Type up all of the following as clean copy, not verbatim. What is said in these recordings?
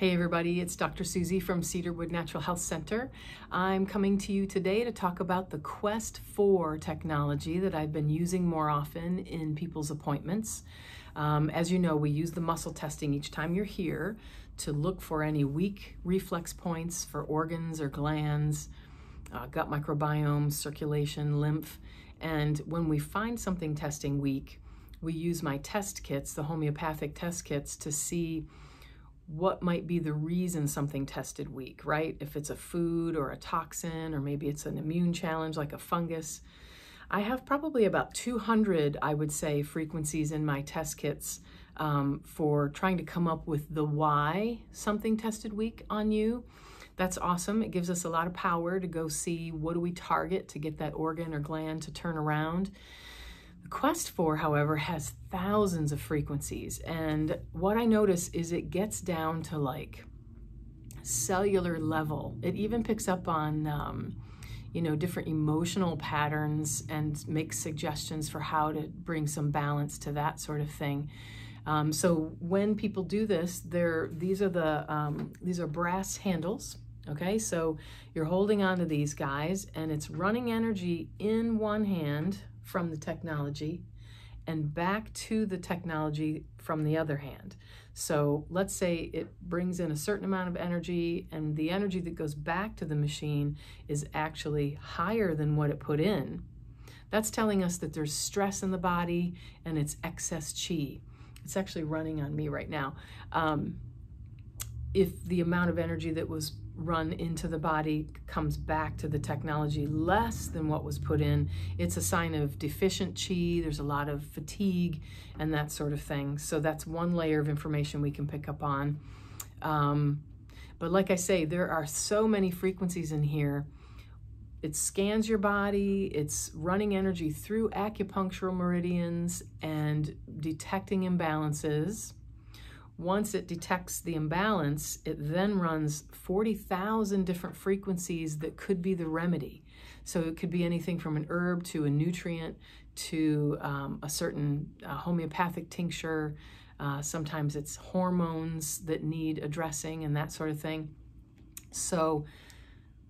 Hey everybody, it's Dr. Susie from Cedarwood Natural Health Center. I'm coming to you today to talk about the Qest 4 technology that I've been using more often in people's appointments. As you know, we use the muscle testing each time you're here to look for any weak reflex points for organs or glands, gut microbiome, circulation, lymph. And when we find something testing weak, we use my test kits, the homeopathic test kits, to see what might be the reason something tested weak, right? If it's a food or a toxin, or maybe it's an immune challenge like a fungus. I have probably about 200, I would say, frequencies in my test kits for trying to come up with the why something tested weak on you. That's awesome. It gives us a lot of power to go see what do we target to get that organ or gland to turn around. The Qest 4, however, has thousands of frequencies, and what I notice is it gets down to like cellular level. It even picks up on different emotional patterns and makes suggestions for how to bring some balance to that sort of thing. So when people do this, these are brass handles. Okay, so you're holding on to these guys, and it's running energy in one hand from the technology and back to the technology from the other hand. So let's say it brings in a certain amount of energy, and the energy that goes back to the machine is actually higher than what it put in. That's telling us that there's stress in the body and it's excess chi. It's actually running on me right now. If the amount of energy that was run into the body comes back to the technology less than what was put in, it's a sign of deficient chi. There's a lot of fatigue and that sort of thing. So that's one layer of information we can pick up on. But like I say, there are so many frequencies in here. It scans your body, it's running energy through acupunctural meridians and detecting imbalances. Once it detects the imbalance, it then runs 40,000 different frequencies that could be the remedy. So it could be anything from an herb to a nutrient to a certain homeopathic tincture. Sometimes it's hormones that need addressing and that sort of thing. So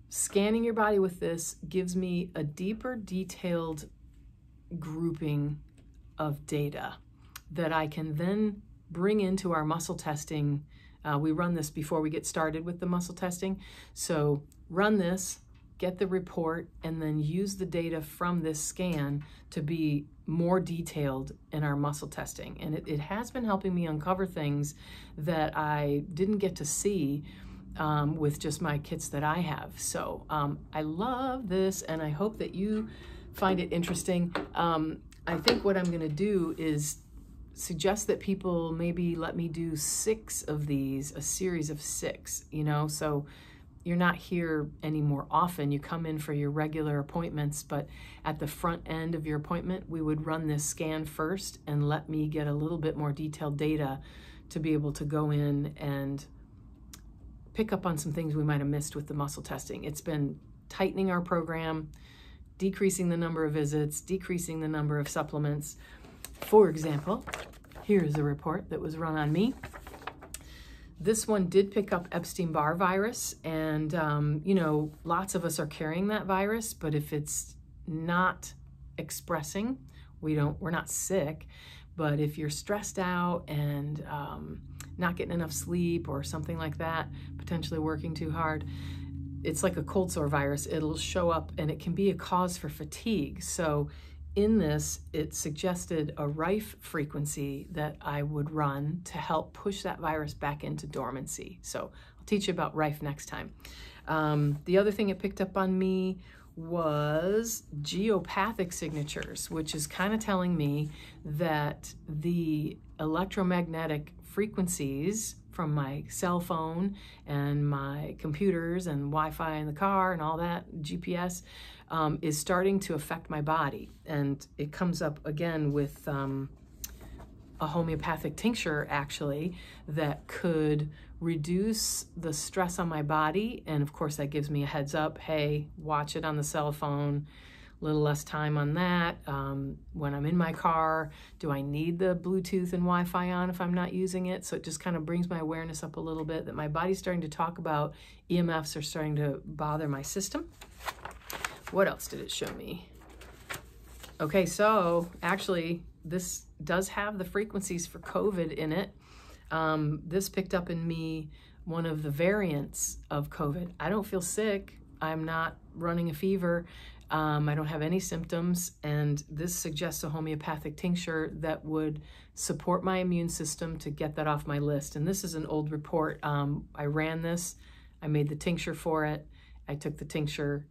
scanning your body with this gives me a deeper, detailed grouping of data that I can then bring into our muscle testing. We run this before we get started with the muscle testing. So run this, get the report, and then use the data from this scan to be more detailed in our muscle testing. And it has been helping me uncover things that I didn't get to see with just my kits that I have. So I love this, and I hope that you find it interesting. I think what I'm gonna do is suggest that people maybe let me do 6 of these, a series of 6, so you're not here any more often. You come in for your regular appointments, but at the front end of your appointment, we would run this scan first and let me get a little bit more detailed data to be able to go in and pick up on some things we might have missed with the muscle testing. It's been tightening our program, decreasing the number of visits, decreasing the number of supplements. For example, here's a report that was run on me. This one did pick up Epstein-Barr virus, and lots of us are carrying that virus, but if it's not expressing, we're not sick. But if you're stressed out and not getting enough sleep or something like that, potentially working too hard, it's like a cold sore virus. It'll show up and it can be a cause for fatigue. So in this, it suggested a rife frequency that I would run to help push that virus back into dormancy. So I'll teach you about rife next time. The other thing it picked up on me was geopathic signatures, which is kind of telling me that the electromagnetic frequencies from my cell phone and my computers and Wi-Fi in the car and all that, GPS, is starting to affect my body. And it comes up again with a homeopathic tincture, actually, that could reduce the stress on my body. And of course, that gives me a heads up. Hey, watch it on the cell phone. little less time on that. When I'm in my car, do I need the Bluetooth and Wi-Fi on if I'm not using it? So it just kind of brings my awareness up a little bit that my body's starting to talk about EMFs are starting to bother my system. What else did it show me? Okay, so actually this does have the frequencies for COVID in it. This picked up in me one of the variants of COVID. I don't feel sick. I'm not running a fever. I don't have any symptoms, and this suggests a homeopathic tincture that would support my immune system to get that off my list. And this is an old report. I ran this, I made the tincture for it, I took the tincture.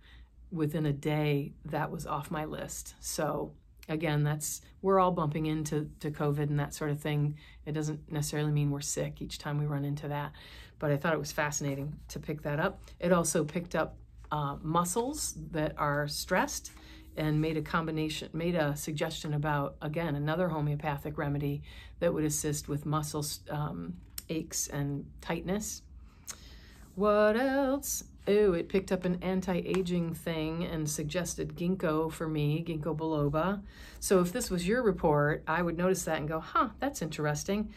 Within a day, that was off my list. So again, we're all bumping into COVID and that sort of thing. It doesn't necessarily mean we're sick each time we run into that, but I thought it was fascinating to pick that up. It also picked up muscles that are stressed and made a suggestion about, again, another homeopathic remedy that would assist with muscle aches and tightness. What else? Oh, it picked up an anti-aging thing and suggested ginkgo for me, ginkgo biloba. So if this was your report, I would notice that and go, huh, that's interesting.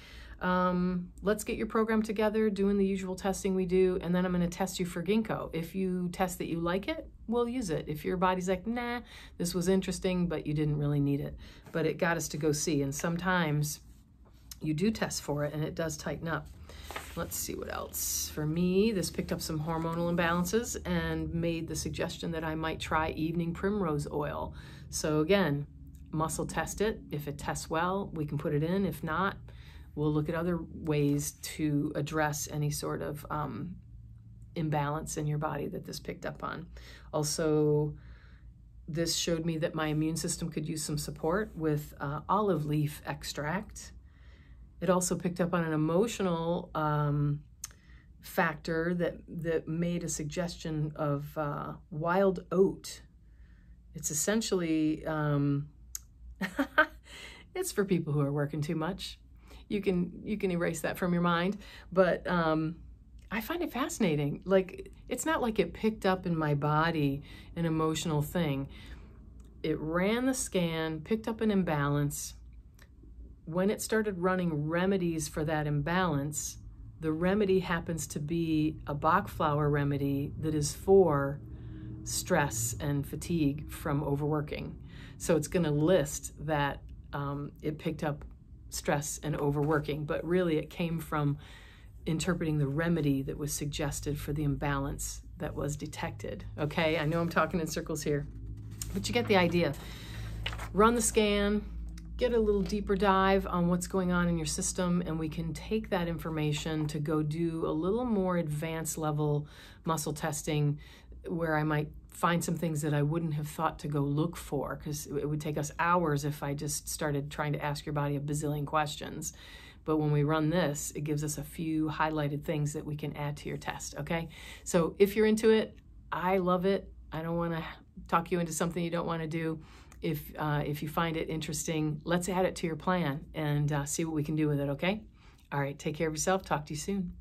Let's get your program together, doing the usual testing we do, and then I'm going to test you for ginkgo. If you test that you like it, we'll use it. If your body's like, nah, this was interesting, but you didn't really need it. But it got us to go see, and sometimes you do test for it, and it does tighten up. Let's see what else. For me, this picked up some hormonal imbalances and made the suggestion that I might try evening primrose oil. So again, muscle test it. If it tests well, we can put it in. If not, we'll look at other ways to address any sort of imbalance in your body that this picked up on. Also, this showed me that my immune system could use some support with olive leaf extract. It also picked up on an emotional factor that made a suggestion of wild oat. It's essentially, it's for people who are working too much. You can erase that from your mind, but I find it fascinating. Like, it's not like it picked up in my body an emotional thing. It ran the scan, picked up an imbalance. When it started running remedies for that imbalance, the remedy happens to be a Bach flower remedy that is for stress and fatigue from overworking. So it's going to list that it picked up stress and overworking, but really it came from interpreting the remedy that was suggested for the imbalance that was detected. Okay, I know I'm talking in circles here, but you get the idea. Run the scan, get a little deeper dive on what's going on in your system, and we can take that information to go do a little more advanced level muscle testing where I might find some things that I wouldn't have thought to go look for, because it would take us hours if I just started trying to ask your body a bazillion questions. But when we run this, it gives us a few highlighted things that we can add to your test, okay? So if you're into it, I love it. I don't want to talk you into something you don't want to do. If you find it interesting, let's add it to your plan and see what we can do with it, okay? All right, take care of yourself. Talk to you soon.